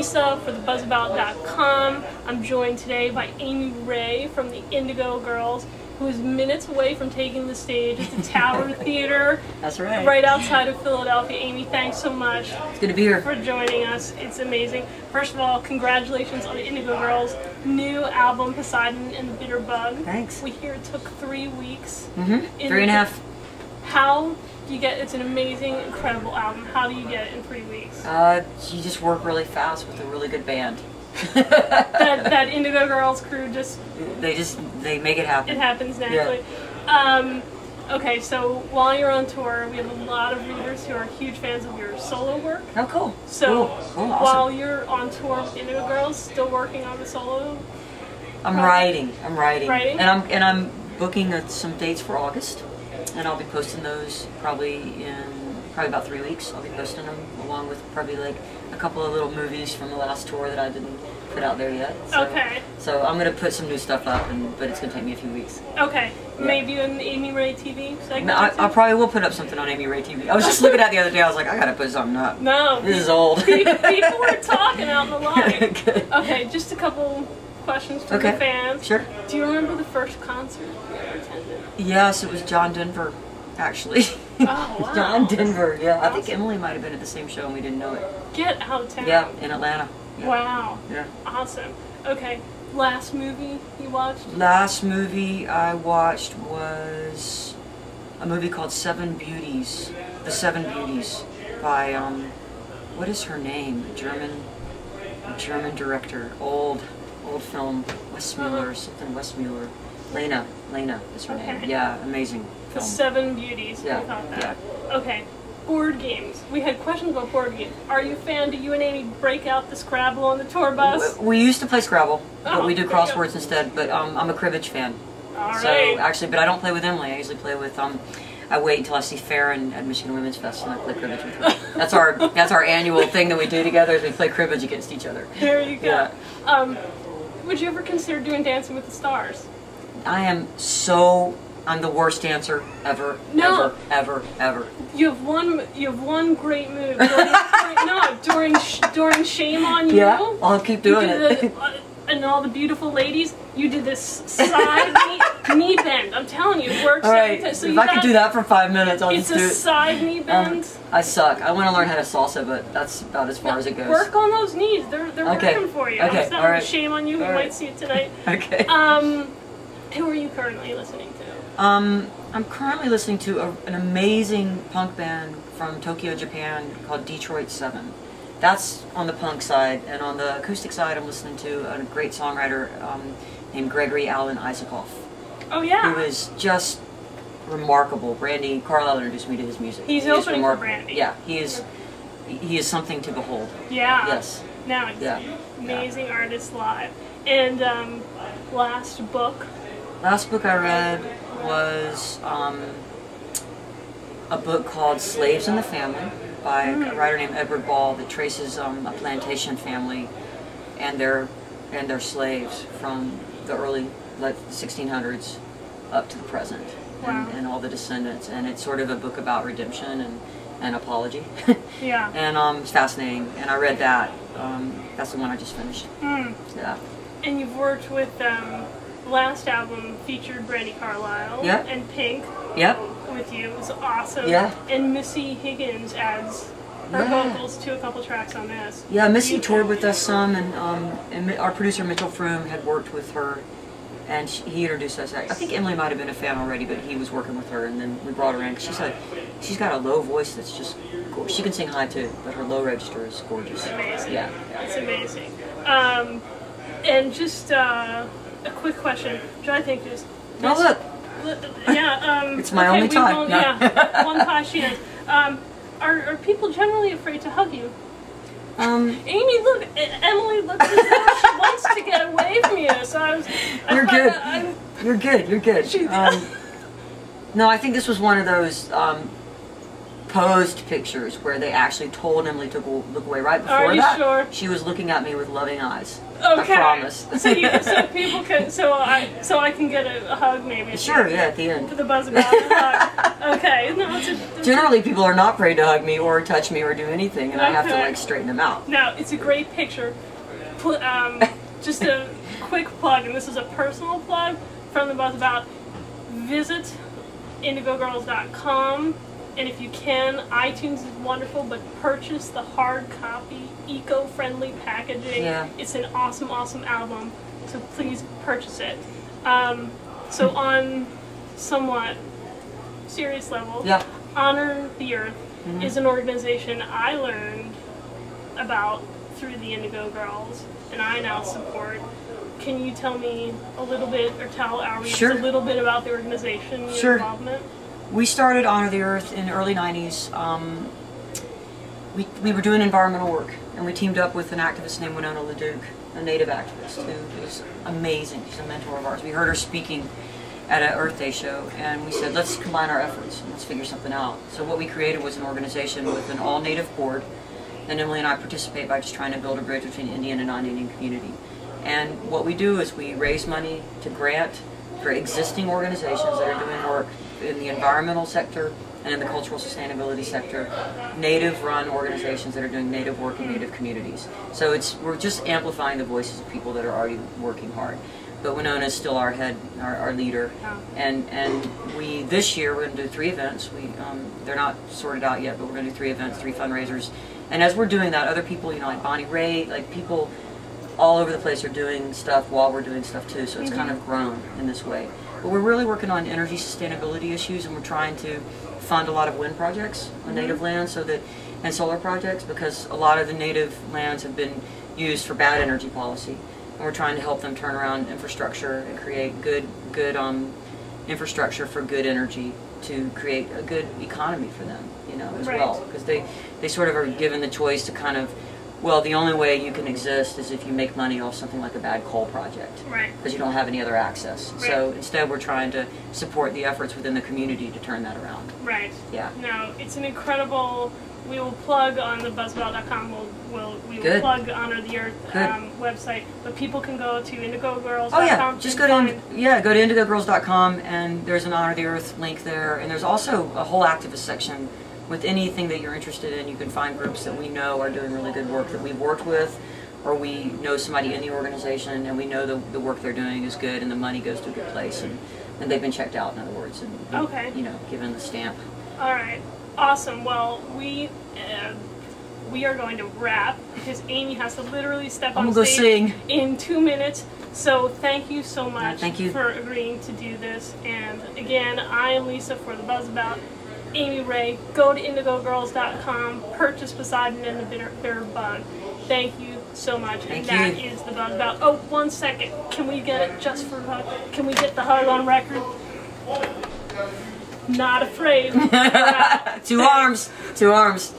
Lisa for thebuzzabout.com. I'm joined today by Amy Ray from the Indigo Girls, who is minutes away from taking the stage at the Tower Theater. That's right. Right outside of Philadelphia. Amy, thanks so much. It's good to be here. For joining us. It's amazing. First of all, congratulations on the Indigo Girls' new album, Poseidon and the Bitter Bug. Thanks. We hear it took 3 weeks. 3.5. How do you get, it's an amazing, incredible album. How do you get it in 3 weeks? You just work really fast with a really good band. that Indigo Girls crew just... They make it happen. It happens naturally. Yeah. Okay, so while you're on tour, we have a lot of readers who are huge fans of your solo work. Oh, cool. So cool. Awesome. While you're on tour with Indigo Girls, still working on the solo? I'm writing. Writing? And I'm booking some dates for August, and I'll be posting those probably about 3 weeks. I'll be posting them along with probably like a couple of little movies from the last tour that I didn't put out there yet. So, okay. So I'm gonna put some new stuff up, but it's gonna take me a few weeks. Okay. Yeah. Maybe an Amy Ray TV segment. No, I probably will put up something on Amy Ray TV. I was just looking at it the other day. I was like, I gotta put something up. No. This is old. People were talking out in the lobby. Good. Okay, just a couple questions from the fans. Sure. Do you remember the first concert you ever attended? Yes, it was John Denver, actually. Oh, wow. John Denver, yeah. Awesome. I think Emily might have been at the same show and we didn't know it. Get out of town. Yeah, in Atlanta. Yeah. Wow. Yeah. Awesome. Okay, last movie you watched? Last movie I watched was a movie called Seven Beauties. The Seven Beauties by, what is her name? German director. Old film. Westmuller, something Westmuller. Lena is her name. Yeah, amazing The film. Seven Beauties. Yeah, We thought that. yeah. Okay. Board games. We had questions about board games. Are you a fan? Do you and Amy break out the Scrabble on the tour bus? We used to play Scrabble, but we do there you crosswords go. instead. But I'm a cribbage fan. All So right. actually, but I don't play with Emily. I usually play with I wait until I see Farron at Michigan Women's Fest and I play cribbage with her. That's our annual thing that we do together. Is we play cribbage against each other. There you go. Yeah. Would you ever consider doing Dancing with the Stars? I'm the worst dancer ever. No. Ever. You have one great move during Shame on You. Yeah, I'll keep doing it. And all the beautiful ladies, you did this side knee bend. I'm telling you, it works. All right, every time. So if I could do that for 5 minutes, I'll just do it. It's a side knee bend. I suck. I want to learn how to salsa, but that's about as far as it goes. Work on those knees. They're working for you. Okay, It's not all right. Shame on You. We might see it tonight. Okay. Who are you currently listening to? I'm currently listening to an amazing punk band from Tokyo, Japan called Detroit 7. That's on the punk side, and on the acoustic side I'm listening to a great songwriter named Gregory Alan Isaacoff. Oh yeah. Who is just remarkable. Brandy Carlisle introduced me to his music. He's opening for Brandy. Yeah, he is something to behold. Yeah. Yes. Now he's Yeah. amazing artist live. And last book. Last book I read was a book called Slaves in the Family by a writer named Edward Ball that traces a plantation family and their slaves from the early 1600s up to the present. Wow. And all the descendants. And it's sort of a book about redemption and apology. Yeah. And it's fascinating. And I read that. That's the one I just finished. Yeah. And you've worked with last album featured Brandy Carlisle and Pink. Yep. With you. It was awesome. Yeah. And Missy Higgins adds her vocals to a couple tracks on this. Yeah, Missy toured with us some, and our producer Mitchell Froome had worked with her, and he introduced us. I think Emily might have been a fan already, but he was working with her, and then we brought her in. She's got a low voice that's just gorgeous. She can sing high too, but her low register is gorgeous. Amazing. Yeah. It's amazing. And just a quick question, which I think is... Oh, look. Yeah, it's my only tie. No. Yeah, one tie she has. Are people generally afraid to hug you? Amy, look, Emily looks as though she wants to get away from you. So You're good. You're good. No, I think this was one of those posed pictures where they actually told Emily to look away. Right before Are you that, sure? she was looking at me with loving eyes. Okay. I promise. So people can, so I can get a hug maybe. Sure, yeah, at the end. For the buzz about a hug. Okay. No, Generally, people are not afraid to hug me or touch me or do anything, and I have to like straighten them out. Now, it's a great picture. Just a quick plug, and this is a personal plug from the Buzz About. Visit indigogirls.com, and if you can, iTunes is wonderful, but purchase the hard copy, eco-friendly packaging. Yeah. It's an awesome, awesome album, so please purchase it. So on somewhat serious level, yeah. Honor the Earth is an organization I learned about through the Indigo Girls, and I now support. Can you tell me a little bit, or tell our readers a little bit about the organization, your involvement? We started Honor the Earth in the early 90s. We were doing environmental work, and we teamed up with an activist named Winona LaDuke, a native activist who is amazing. She's a mentor of ours. We heard her speaking at an Earth Day show, and we said, let's combine our efforts and let's figure something out. So what we created was an organization with an all-native board, and Emily and I participate by just trying to build a bridge between Indian and non-Indian community. And what we do is we raise money to grant for existing organizations that are doing work in the environmental sector and in the cultural sustainability sector, native-run organizations that are doing native work in native communities. So we're just amplifying the voices of people that are already working hard. But Winona is still our head, our leader, and we this year we're going to do 3 events. They're not sorted out yet, but we're going to do 3 events, 3 fundraisers. And as we're doing that, other people, you know, like Bonnie Ray, like people all over the place are doing stuff while we're doing stuff too. So it's kind of grown in this way. But we're really working on energy sustainability issues, and we're trying to fund a lot of wind projects on native lands, and solar projects, because a lot of the native lands have been used for bad energy policy. And we're trying to help them turn around infrastructure and create good infrastructure for good energy to create a good economy for them, you know, as well. Because they sort of are given the choice to kind of, well, the only way you can exist is if you make money off something like a bad coal project. Because you don't have any other access. So instead we're trying to support the efforts within the community to turn that around. Yeah. No, it's an incredible, we will plug on the buzzball.com, we will plug Honor the Earth website, but people can go to indigogirls.com. Oh yeah, just go to indigogirls.com, and there's an Honor the Earth link there, and there's also a whole activist section with anything that you're interested in. You can find groups that we know are doing really good work that we've worked with, or we know somebody in the organization and we know the work they're doing is good and the money goes to a good place, and they've been checked out, in other words, and you know, given the stamp. Alright, awesome. Well, we are going to wrap because Amy has to literally step on stage in 2 minutes. So thank you so much for agreeing to do this. And again, I am Lisa for the Buzz About. Amy Ray, go to indigogirls.com, purchase Poseidon and the Bitter Bug. Thank you so much. And that is the Buzz About. Oh, 1 second. Can we get it just for hug? Can we get the hug on record? Not afraid. 2 arms. 2 arms.